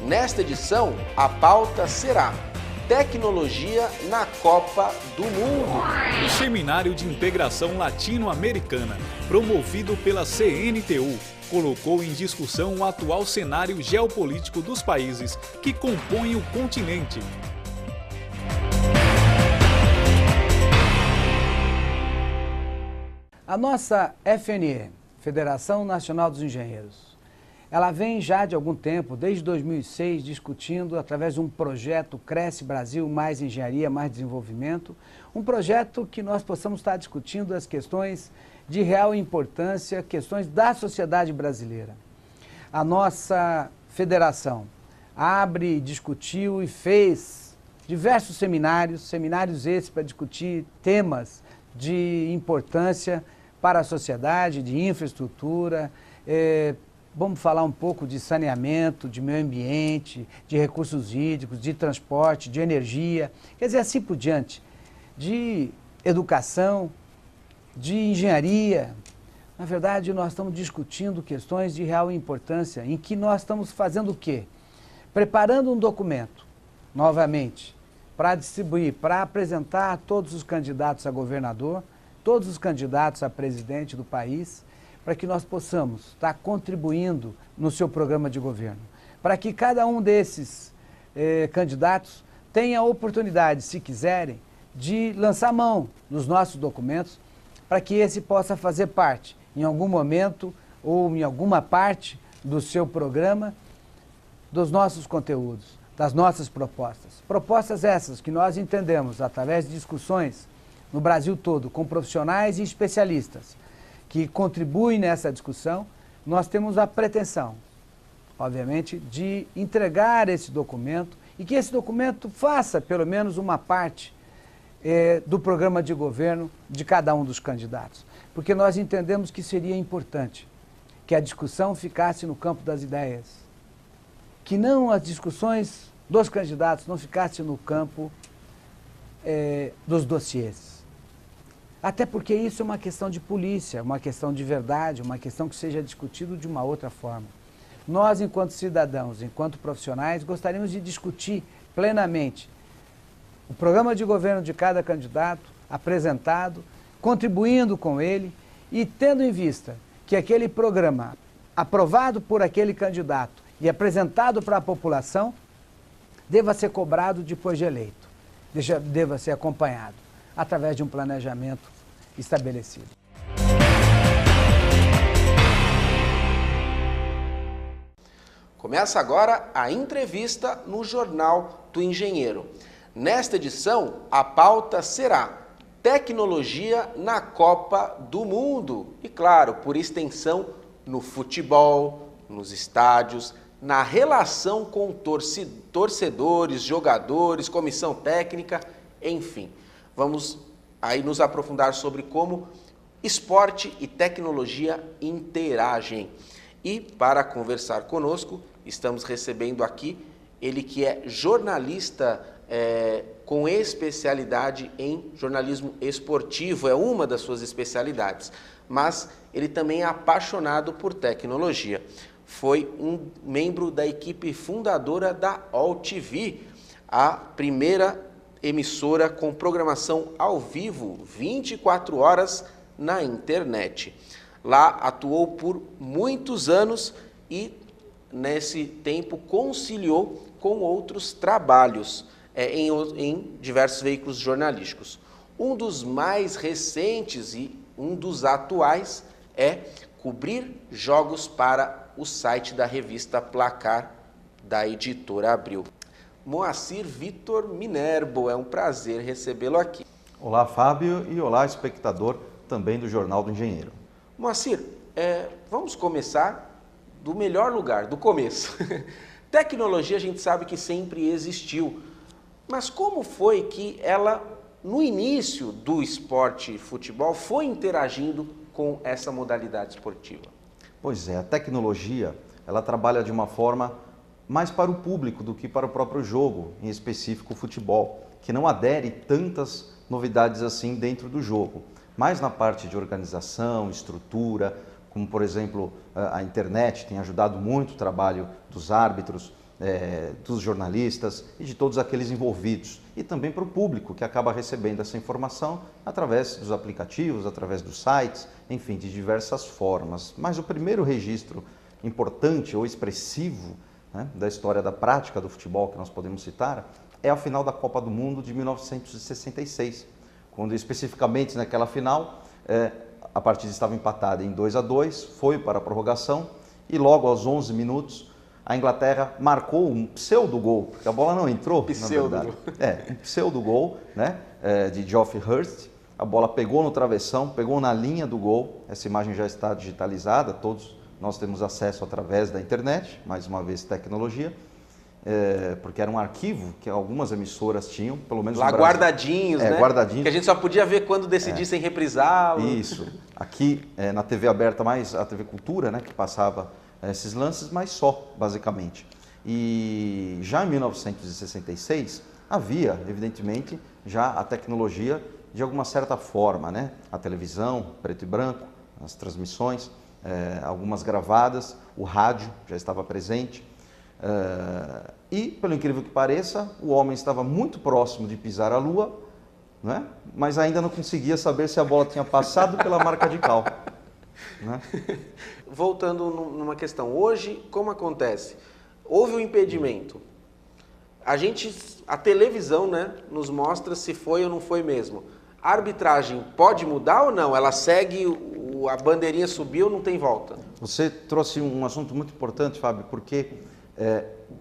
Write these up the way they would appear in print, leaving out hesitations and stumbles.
Nesta edição, a pauta será Tecnologia na Copa do Mundo. O Seminário de Integração Latino-Americana, promovido pela CNTU, colocou em discussão o atual cenário geopolítico dos países que compõem o continente. A nossa FNE, Federação Nacional dos Engenheiros, ela vem já de algum tempo, desde 2006, discutindo através de um projeto Cresce Brasil, Mais Engenharia, Mais Desenvolvimento, um projeto que nós possamos estar discutindo as questões de real importância, questões da sociedade brasileira. A nossa federação abre, discutiu e fez diversos seminários esses para discutir temas de importância para a sociedade, de infraestrutura, vamos falar um pouco de saneamento, de meio ambiente, de recursos hídricos, de transporte, de energia, quer dizer, assim por diante, de educação, de engenharia. Na verdade, nós estamos discutindo questões de real importância, em que nós estamos fazendo o quê? Preparando um documento, novamente, para distribuir, para apresentar a todos os candidatos a governador, todos os candidatos a presidente do país, para que nós possamos estar contribuindo no seu programa de governo, para que cada um desses candidatos tenha a oportunidade, se quiserem, de lançar mão dos nossos documentos, para que esse possa fazer parte, em algum momento ou em alguma parte do seu programa, dos nossos conteúdos, das nossas propostas. Propostas essas que nós entendemos, através de discussões no Brasil todo, com profissionais e especialistas, que contribuem nessa discussão, nós temos a pretensão, obviamente, de entregar esse documento e que esse documento faça pelo menos uma parte do programa de governo de cada um dos candidatos. Porque nós entendemos que seria importante que a discussão ficasse no campo das ideias, que não as discussões dos candidatos não ficassem no campo dos dossiês. Até porque isso é uma questão de polícia, uma questão de verdade, uma questão que seja discutido de uma outra forma. Nós, enquanto cidadãos, enquanto profissionais, gostaríamos de discutir plenamente o programa de governo de cada candidato, apresentado, contribuindo com ele e tendo em vista que aquele programa, aprovado por aquele candidato e apresentado para a população, deva ser cobrado depois de eleito, deva ser acompanhado através de um planejamento estabelecido. Começa agora a entrevista no Jornal do Engenheiro. Nesta edição, a pauta será Tecnologia na Copa do Mundo. E claro, por extensão, no futebol, nos estádios, na relação com torcedores, jogadores, comissão técnica, enfim. Vamos aí nos aprofundar sobre como esporte e tecnologia interagem. E para conversar conosco, estamos recebendo aqui ele que é jornalista com especialidade em jornalismo esportivo, é uma das suas especialidades, mas ele também é apaixonado por tecnologia. Foi um membro da equipe fundadora da All TV, a primeira emissora com programação ao vivo, 24 horas na internet. Lá atuou por muitos anos e, nesse tempo, conciliou com outros trabalhos em diversos veículos jornalísticos. Um dos mais recentes e um dos atuais é cobrir jogos para o site da revista Placar, da editora Abril. Moacir Vitor Minerbo, é um prazer recebê-lo aqui. Olá, Fábio, e olá, espectador também do Jornal do Engenheiro. Moacir, vamos começar do melhor lugar, do começo. Tecnologia a gente sabe que sempre existiu, mas como foi que ela, no início do esporte e futebol, foi interagindo com essa modalidade esportiva? Pois é, a tecnologia, ela trabalha de uma forma mais para o público do que para o próprio jogo, em específico o futebol, que não adere tantas novidades assim dentro do jogo, mas na parte de organização, estrutura, como por exemplo a internet tem ajudado muito o trabalho dos árbitros, dos jornalistas e de todos aqueles envolvidos. E também para o público, que acaba recebendo essa informação através dos aplicativos, através dos sites, enfim, de diversas formas. Mas o primeiro registro importante ou expressivo, né, da história da prática do futebol que nós podemos citar é a final da Copa do Mundo de 1966, quando especificamente naquela final a partida estava empatada em 2-2, foi para a prorrogação e logo aos 11 minutos a Inglaterra marcou um pseudo-gol, porque a bola não entrou, na verdade. Um pseudo-gol, né, de Geoff Hurst. A bola pegou no travessão, pegou na linha do gol. Essa imagem já está digitalizada, todos nós temos acesso através da internet, mais uma vez tecnologia, porque era um arquivo que algumas emissoras tinham, pelo menos lá no Brasil. Guardadinhos, né? Guardadinhos. Que a gente só podia ver quando decidissem reprisá-lo. Isso. Aqui na TV aberta, mais a TV Cultura, né, que passava esses lances, mas só, basicamente. E já em 1966 havia, evidentemente, já a tecnologia de alguma certa forma, né? A televisão, preto e branco, as transmissões, algumas gravadas, o rádio já estava presente. E, pelo incrível que pareça, o homem estava muito próximo de pisar a Lua, né? Mas ainda não conseguia saber se a bola tinha passado pela marca de cal. Né? Voltando numa questão, hoje, como acontece? Houve um impedimento. A televisão, né, nos mostra se foi ou não foi mesmo. A arbitragem pode mudar ou não? Ela segue, a bandeirinha subiu, não tem volta? Você trouxe um assunto muito importante, Fábio, porque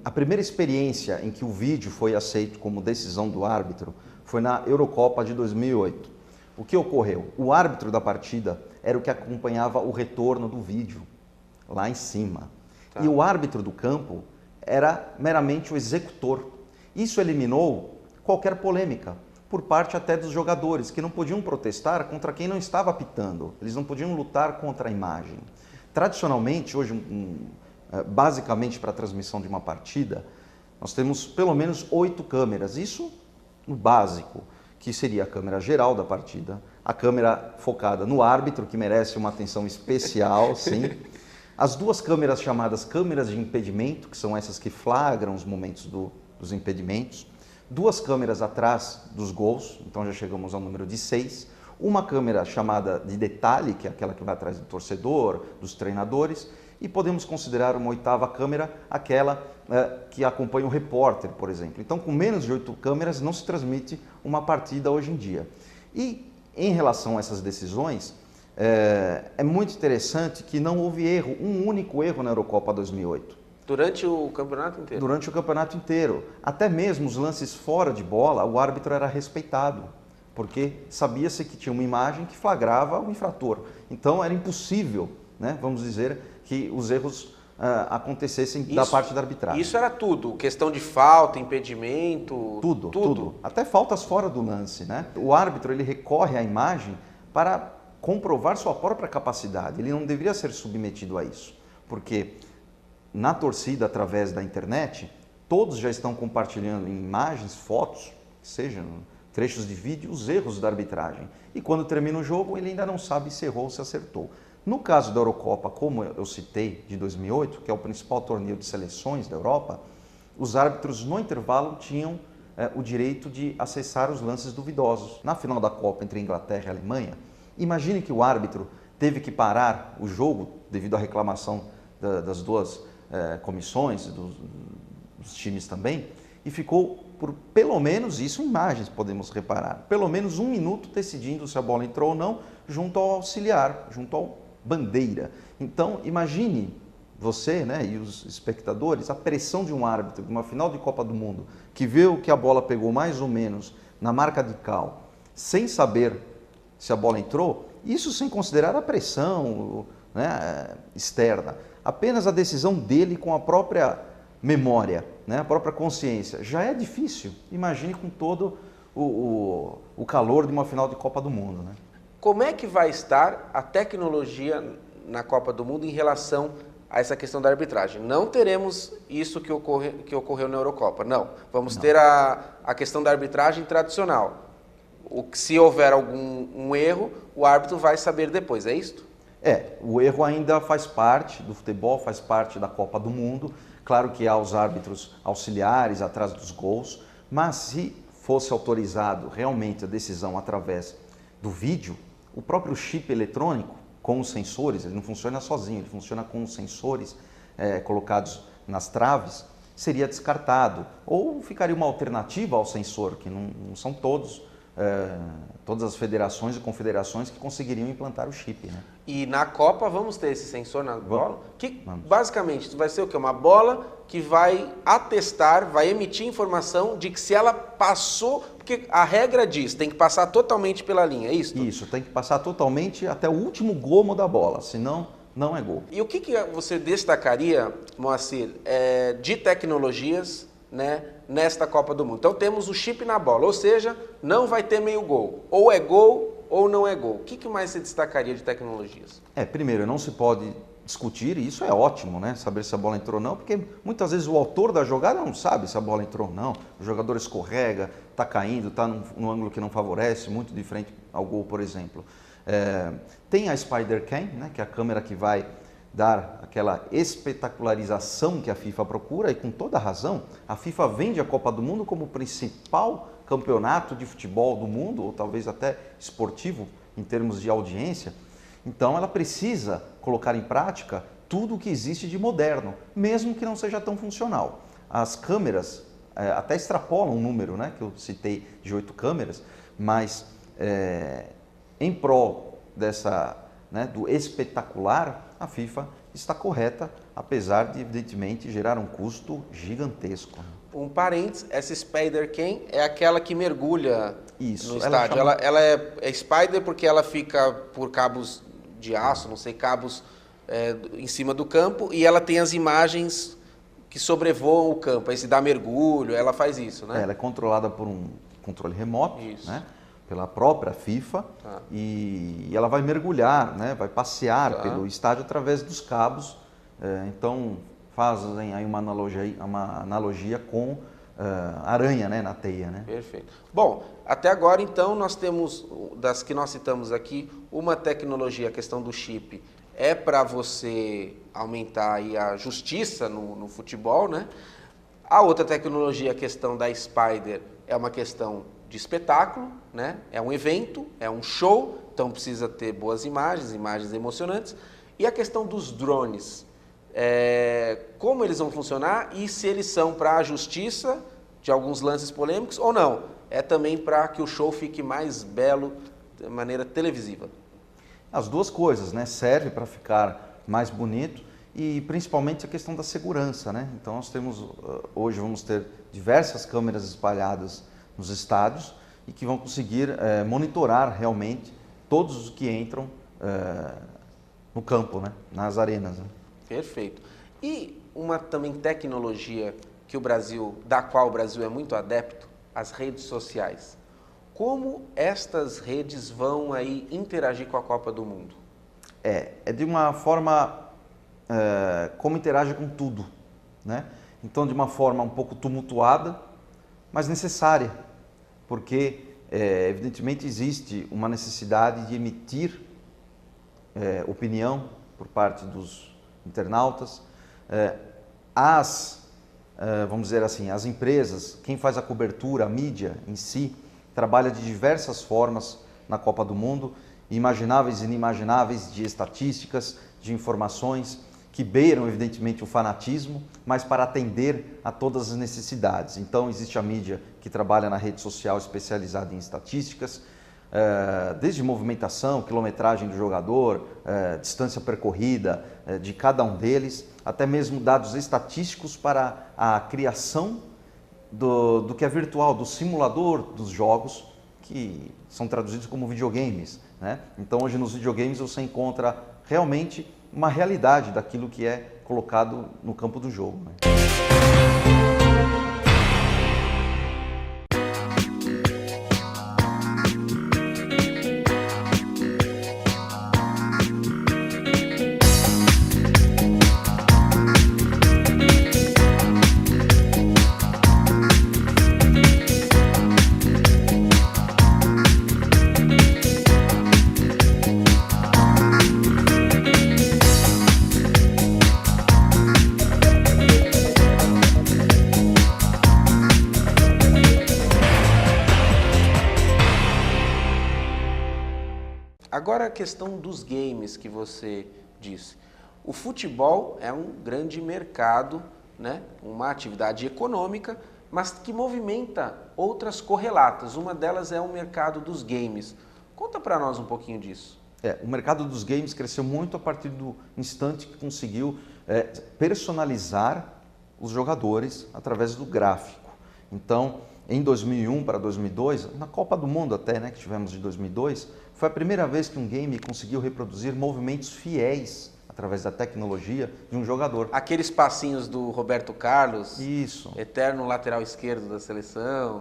a primeira experiência em que o vídeo foi aceito como decisão do árbitro foi na Eurocopa de 2008. O que ocorreu? O árbitro da partida era o que acompanhava o retorno do vídeo, lá em cima. Tá. E o árbitro do campo era meramente o executor. Isso eliminou qualquer polêmica, por parte até dos jogadores, que não podiam protestar contra quem não estava apitando. Eles não podiam lutar contra a imagem. Tradicionalmente, hoje, basicamente para a transmissão de uma partida, nós temos pelo menos 8 câmeras. Isso no básico, que seria a câmera geral da partida, a câmera focada no árbitro, que merece uma atenção especial, sim. As 2 câmeras chamadas câmeras de impedimento, que são essas que flagram os momentos dos impedimentos. 2 câmeras atrás dos gols, então já chegamos ao número de 6. Uma câmera chamada de detalhe, que é aquela que vai atrás do torcedor, dos treinadores. E podemos considerar uma 8ª câmera, aquela que acompanha o repórter, por exemplo. Então, com menos de 8 câmeras, não se transmite uma partida hoje em dia. E, em relação a essas decisões, é muito interessante que não houve erro, um único erro na Eurocopa 2008. Durante o campeonato inteiro? Durante o campeonato inteiro. Até mesmo os lances fora de bola, o árbitro era respeitado, porque sabia-se que tinha uma imagem que flagrava o infrator. Então, era impossível, né, vamos dizer, que os erros acontecessem da parte da arbitragem. Isso era tudo? Questão de falta, impedimento? Tudo. Até faltas fora do lance, né? O árbitro, ele recorre à imagem para comprovar sua própria capacidade. Ele não deveria ser submetido a isso, porque na torcida, através da internet, todos já estão compartilhando imagens, fotos, sejam trechos de vídeo, os erros da arbitragem. E quando termina o jogo, ele ainda não sabe se errou ou se acertou. No caso da Eurocopa, como eu citei, de 2008, que é o principal torneio de seleções da Europa, os árbitros no intervalo tinham o direito de acessar os lances duvidosos. Na final da Copa entre Inglaterra e Alemanha, imagine que o árbitro teve que parar o jogo devido à reclamação das 2 comissões, dos times também, e ficou por pelo menos, isso em imagens podemos reparar, pelo menos 1 minuto decidindo se a bola entrou ou não, junto ao auxiliar, junto ao bandeira. Então, imagine você, né, e os espectadores, a pressão de um árbitro de uma final de Copa do Mundo, que vê que a bola pegou mais ou menos na marca de cal, sem saber se a bola entrou, isso sem considerar a pressão, né, externa. Apenas a decisão dele com a própria memória, né, a própria consciência. Já é difícil, imagine com todo o calor de uma final de Copa do Mundo, né? Como é que vai estar a tecnologia na Copa do Mundo em relação a essa questão da arbitragem? Não teremos isso que ocorreu na Eurocopa, não. Vamos ter a questão da arbitragem tradicional. Se houver algum erro, o árbitro vai saber depois, é isso? O erro ainda faz parte do futebol, faz parte da Copa do Mundo. Claro que há os árbitros auxiliares atrás dos gols, mas se fosse autorizado realmente a decisão através do vídeo, o próprio chip eletrônico com os sensores, ele não funciona sozinho, ele funciona com os sensores colocados nas traves, seria descartado. Ou ficaria uma alternativa ao sensor, que não são todas as federações e confederações que conseguiriam implantar o chip, né? E na Copa vamos ter esse sensor na bola? Que basicamente vai ser o quê? Uma bola que vai atestar, vai emitir informação de que se ela passou, porque a regra diz, tem que passar totalmente pela linha, é isso? Isso, tem que passar totalmente até o último gomo da bola, senão não é gol. E o que você destacaria, Moacir, de tecnologias, né, nesta Copa do Mundo? Então temos o chip na bola, ou seja, não vai ter meio gol. Ou é gol ou não é gol. O que mais você destacaria de tecnologias? Primeiro, não se pode discutir, e isso é ótimo, né? Saber se a bola entrou ou não, porque muitas vezes o autor da jogada não sabe se a bola entrou ou não. O jogador escorrega, está caindo, está num ângulo que não favorece, muito de frente ao gol, por exemplo. Tem a Spider Cam, né, que é a câmera que vai dar aquela espetacularização que a FIFA procura, e com toda razão, a FIFA vende a Copa do Mundo como o principal campeonato de futebol do mundo, ou talvez até esportivo em termos de audiência. Então ela precisa colocar em prática tudo o que existe de moderno, mesmo que não seja tão funcional. As câmeras até extrapolam o número, né, que eu citei de 8 câmeras, mas em prol do espetacular, a FIFA está correta, apesar de, evidentemente, gerar um custo gigantesco. Um parênteses, essa Spider Cam é aquela que mergulha no estádio. Chama... Ela é Spider porque ela fica por cabos de aço, não sei, cabos em cima do campo, e ela tem as imagens que sobrevoam o campo. Aí se dá mergulho, ela faz isso, né? Ela é controlada por um controle remoto, né? Pela própria FIFA, e ela vai mergulhar, né? Vai passear pelo estádio através dos cabos. Então fazem aí uma analogia com aranha, né, na teia, né? Perfeito. Bom, até agora então nós temos, das que nós citamos aqui, uma tecnologia, a questão do chip, é para você aumentar aí a justiça no futebol, né? A outra tecnologia, a questão da Spider, é uma questão de espetáculo, né? É um evento, é um show, então precisa ter boas imagens emocionantes. E a questão dos drones, como eles vão funcionar e se eles são para a justiça de alguns lances polêmicos ou não? É também para que o show fique mais belo de maneira televisiva? As duas coisas, né? Serve para ficar mais bonito e principalmente a questão da segurança, né? Então nós temos, hoje vamos ter diversas câmeras espalhadas nos estádios e que vão conseguir monitorar realmente todos os que entram no campo, né? Nas arenas, né? Perfeito. E uma também tecnologia que da qual o Brasil é muito adepto, as redes sociais. Como estas redes vão aí interagir com a Copa do Mundo? É de uma forma como interage com tudo, né? Então de uma forma um pouco tumultuada, mas necessária, porque evidentemente existe uma necessidade de emitir opinião por parte dos internautas. Vamos dizer assim, as empresas, quem faz a cobertura, a mídia em si, trabalha de diversas formas na Copa do Mundo, imagináveis e inimagináveis, de estatísticas, de informações que beiram evidentemente o fanatismo, mas para atender a todas as necessidades. Então existe a mídia que trabalha na rede social especializada em estatísticas, desde movimentação, quilometragem do jogador, distância percorrida de cada um deles, até mesmo dados estatísticos para a criação do que é virtual, do simulador dos jogos, que são traduzidos como videogames, né? Então hoje nos videogames você encontra realmente uma realidade daquilo que é colocado no campo do jogo, né? Agora a questão dos games que você disse. O futebol é um grande mercado, né? Uma atividade econômica, mas que movimenta outras correlatas. Uma delas é o mercado dos games. Conta para nós um pouquinho disso. O mercado dos games cresceu muito a partir do instante que conseguiu personalizar os jogadores através do gráfico. Então, em 2001 para 2002, na Copa do Mundo até, né, que tivemos de 2002, foi a primeira vez que um game conseguiu reproduzir movimentos fiéis através da tecnologia de um jogador. Aqueles passinhos do Roberto Carlos, isso, eterno lateral esquerdo da seleção.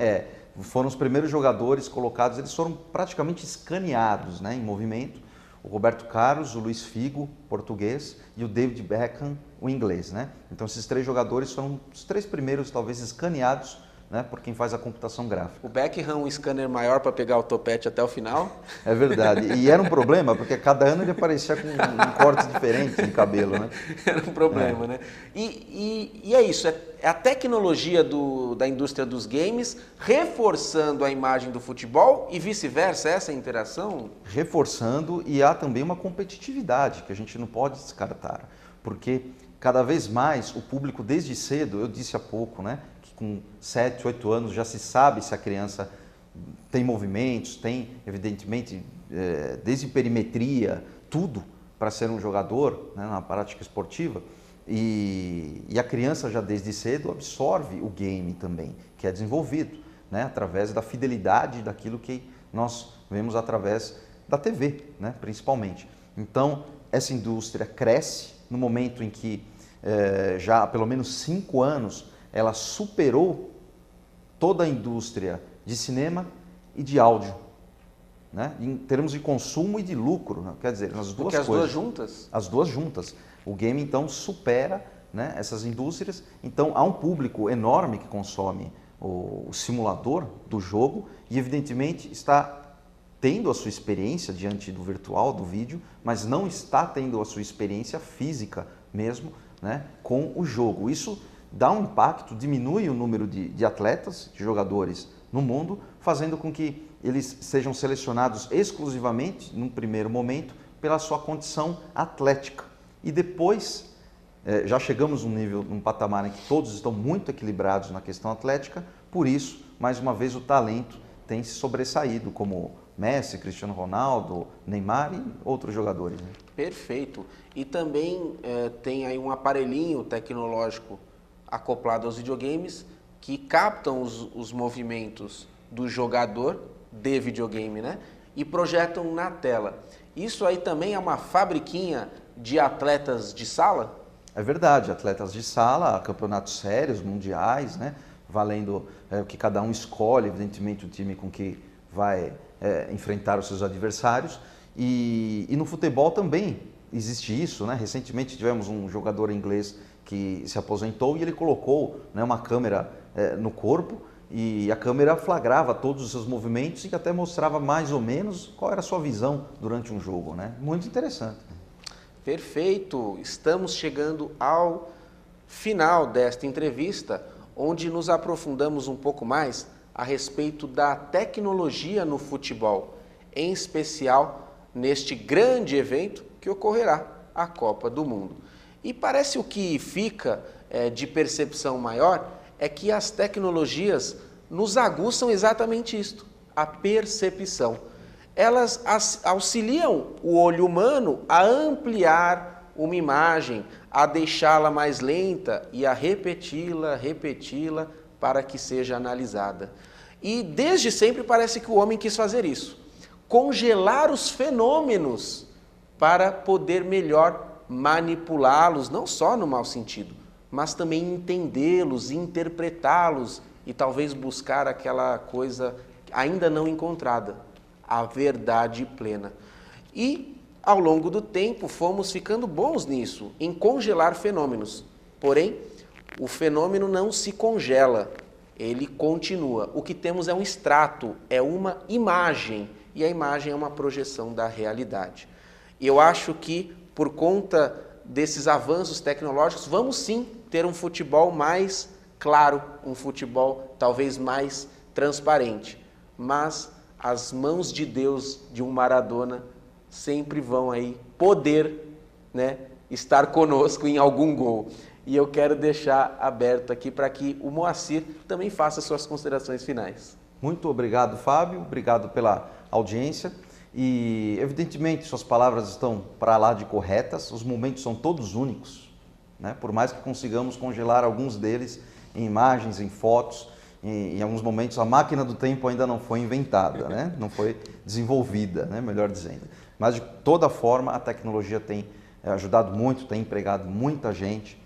Foram os primeiros jogadores colocados, eles foram praticamente escaneados, né, em movimento. O Roberto Carlos, o Luiz Figo, português, e o David Beckham, o inglês, né? Então esses três jogadores foram os três primeiros, talvez, escaneados, né, por quem faz a computação gráfica. O Beckham, um scanner maior para pegar o topete até o final. É verdade. E era um problema, porque cada ano ele aparecia com um corte diferente de cabelo, né? Era um problema, né? E é isso, é a tecnologia da indústria dos games reforçando a imagem do futebol e vice-versa, essa interação? Reforçando, e há também uma competitividade que a gente não pode descartar, porque cada vez mais o público desde cedo, eu disse há pouco, né? Com 7, 8 anos já se sabe se a criança tem movimentos, tem evidentemente desde perimetria, tudo para ser um jogador, né, na prática esportiva, e a criança já desde cedo absorve o game também, que é desenvolvido, né, através da fidelidade daquilo que nós vemos através da TV, né, principalmente. Então essa indústria cresce no momento em que já há pelo menos 5 anos ela superou toda a indústria de cinema e de áudio, né? Em termos de consumo e de lucro, né? Quer dizer, as duas coisas. As duas juntas? As duas juntas. O game, então, supera, né, essas indústrias. Então, há um público enorme que consome o simulador do jogo e, evidentemente, está tendo a sua experiência diante do virtual, do vídeo, mas não está tendo a sua experiência física mesmo, né, com o jogo. Isso dá um impacto, diminui o número de atletas, de jogadores no mundo, fazendo com que eles sejam selecionados exclusivamente, num primeiro momento, pela sua condição atlética. E depois, já chegamos num patamar em que todos estão muito equilibrados na questão atlética, por isso, mais uma vez, o talento tem se sobressaído, como Messi, Cristiano Ronaldo, Neymar e outros jogadores, né? Perfeito. E também tem aí um aparelhinho tecnológico acoplado aos videogames que captam os movimentos do jogador de videogame, né? E projetam na tela. Isso aí também é uma fabriquinha de atletas de sala? É verdade, atletas de sala, campeonatos sérios, mundiais, né? Valendo o que cada um escolhe, evidentemente, o time com que vai enfrentar os seus adversários. E no futebol também existe isso, né? Recentemente tivemos um jogador inglês que se aposentou e ele colocou, né, uma câmera no corpo e a câmera flagrava todos os seus movimentos e até mostrava mais ou menos qual era a sua visão durante um jogo, né? Muito interessante. Perfeito! Estamos chegando ao final desta entrevista, onde nos aprofundamos um pouco mais a respeito da tecnologia no futebol, em especial neste grande evento que ocorrerá, a Copa do Mundo. E parece o que fica de percepção maior é que as tecnologias nos aguçam exatamente isto, a percepção. Elas auxiliam o olho humano a ampliar uma imagem, a deixá-la mais lenta e a repeti-la para que seja analisada. E desde sempre parece que o homem quis fazer isso, congelar os fenômenos para poder melhor manipulá-los, não só no mau sentido, mas também entendê-los, interpretá-los e talvez buscar aquela coisa ainda não encontrada, a verdade plena. E, ao longo do tempo, fomos ficando bons nisso, em congelar fenômenos. Porém, o fenômeno não se congela, ele continua. O que temos é um extrato, é uma imagem, e a imagem é uma projeção da realidade. E eu acho que, por conta desses avanços tecnológicos, vamos sim ter um futebol mais claro, um futebol talvez mais transparente. Mas as mãos de Deus de um Maradona sempre vão aí poder, né, estar conosco em algum gol. E eu quero deixar aberto aqui para que o Moacir também faça suas considerações finais. Muito obrigado, Fábio. Obrigado pela audiência. E, evidentemente, suas palavras estão para lá de corretas. Os momentos são todos únicos, né? Por mais que consigamos congelar alguns deles em imagens, em fotos, em alguns momentos a máquina do tempo ainda não foi inventada, né? Não foi desenvolvida, né? Melhor dizendo. Mas, de toda forma, a tecnologia tem ajudado muito, tem empregado muita gente,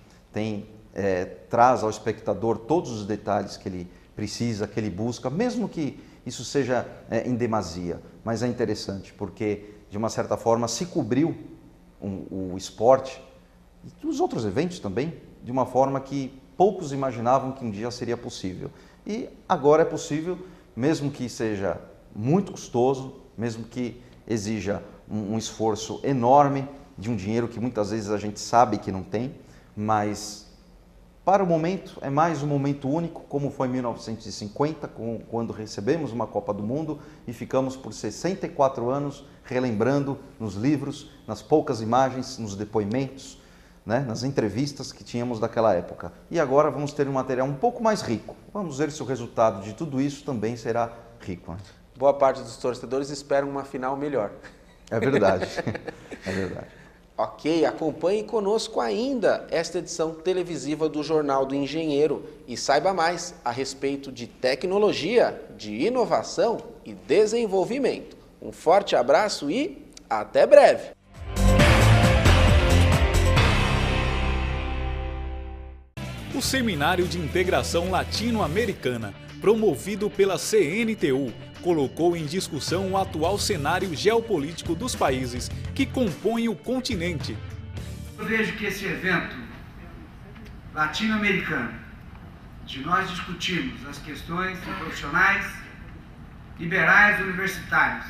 traz ao espectador todos os detalhes que ele precisa, que ele busca, mesmo que isso seja em demasia. Mas é interessante, porque, de uma certa forma, se cobriu o esporte e os outros eventos também, de uma forma que poucos imaginavam que um dia seria possível. E agora é possível, mesmo que seja muito custoso, mesmo que exija um esforço enorme, de um dinheiro que muitas vezes a gente sabe que não tem, mas para o momento é mais um momento único, como foi em 1950, quando recebemos uma Copa do Mundo e ficamos por 64 anos relembrando nos livros, nas poucas imagens, nos depoimentos, né, nas entrevistas que tínhamos daquela época. E agora vamos ter um material um pouco mais rico. Vamos ver se o resultado de tudo isso também será rico, né? Boa parte dos torcedores esperam uma final melhor. É verdade, é verdade. Ok, acompanhe conosco ainda esta edição televisiva do Jornal do Engenheiro e saiba mais a respeito de tecnologia, de inovação e desenvolvimento. Um forte abraço e até breve! O Seminário de Integração Latino-Americana, promovido pela CNTU, colocou em discussão o atual cenário geopolítico dos países que compõem o continente. Eu vejo que esse evento latino-americano, de nós discutirmos as questões profissionais, liberais, universitários,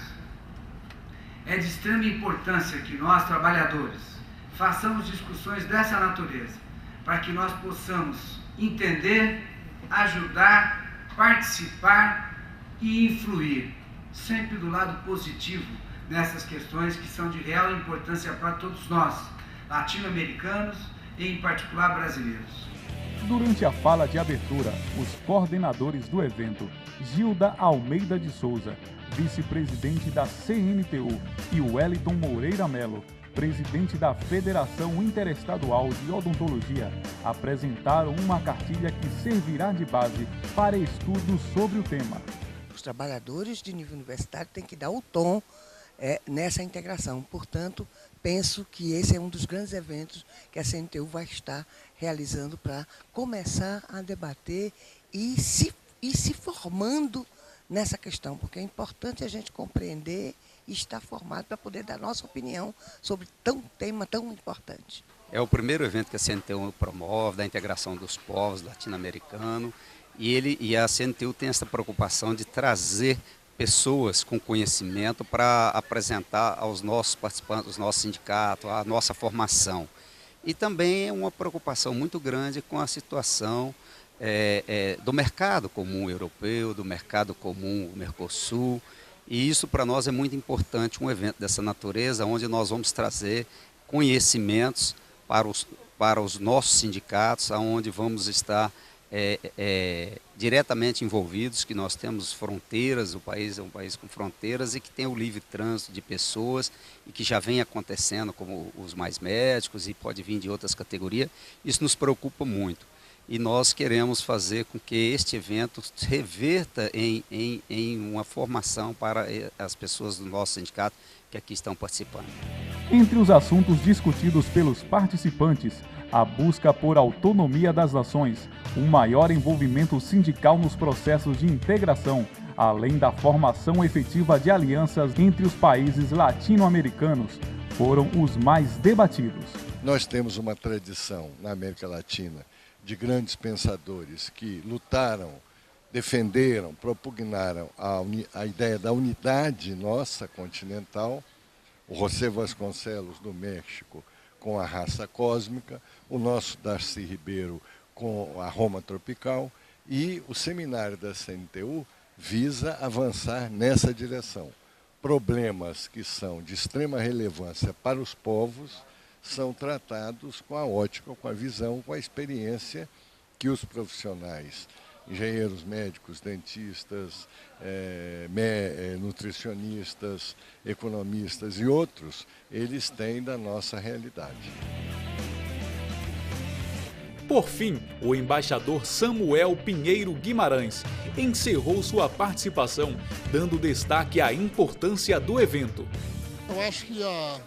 é de extrema importância que nós, trabalhadores, façamos discussões dessa natureza, para que nós possamos entender, ajudar, participar e influir, sempre do lado positivo, nessas questões que são de real importância para todos nós, latino-americanos e, em particular, brasileiros. Durante a fala de abertura, os coordenadores do evento, Gilda Almeida de Souza, vice-presidente da CNTU, e Wellington Moreira Melo, presidente da Federação Interestadual de Odontologia, apresentaram uma cartilha que servirá de base para estudos sobre o tema. Os trabalhadores de nível universitário têm que dar o tom nessa integração. Portanto, penso que esse é um dos grandes eventos que a CNTU vai estar realizando para começar a debater e se formando nessa questão, porque é importante a gente compreender e estar formado para poder dar nossa opinião sobre um tema tão importante. É o primeiro evento que a CNTU promove, da integração dos povos latino-americanos, e a CNTU tem essa preocupação de trazer pessoas com conhecimento para apresentar aos nossos participantes, aos nossos sindicatos, a nossa formação. E também é uma preocupação muito grande com a situação do mercado comum europeu, do mercado comum Mercosul, e isso para nós é muito importante, um evento dessa natureza, onde nós vamos trazer conhecimentos para os nossos sindicatos, onde vamos estar diretamente envolvidos, que nós temos fronteiras, o país é um país com fronteiras e que tem o livre trânsito de pessoas e que já vem acontecendo, como os mais médicos e pode vir de outras categorias. Isso nos preocupa muito e nós queremos fazer com que este evento reverta em uma formação para as pessoas do nosso sindicato que aqui estão participando. Entre os assuntos discutidos pelos participantes, a busca por autonomia das nações, um maior envolvimento sindical nos processos de integração, além da formação efetiva de alianças entre os países latino-americanos, foram os mais debatidos. Nós temos uma tradição na América Latina de grandes pensadores que lutaram, defenderam, propugnaram a ideia da unidade nossa continental, o José Vasconcelos do México com a raça cósmica, o nosso Darcy Ribeiro com a Roma tropical, e o seminário da CNTU visa avançar nessa direção. problemas que são de extrema relevância para os povos são tratados com a ótica, com a visão, com a experiência que os profissionais, engenheiros médicos, dentistas, nutricionistas, economistas e outros, eles têm da nossa realidade. Por fim, o embaixador Samuel Pinheiro Guimarães encerrou sua participação, dando destaque à importância do evento. Eu acho que a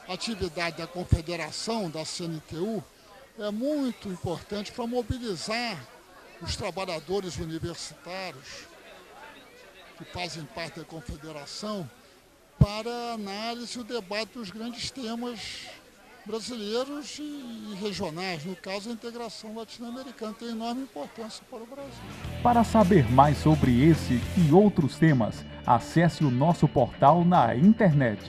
atividade da Confederação, da CNTU, é muito importante para mobilizar os trabalhadores universitários que fazem parte da Confederação para a análise e o debate dos grandes temas brasileiros e regionais. No caso, a integração latino-americana tem enorme importância para o Brasil. Para saber mais sobre esse e outros temas, acesse o nosso portal na internet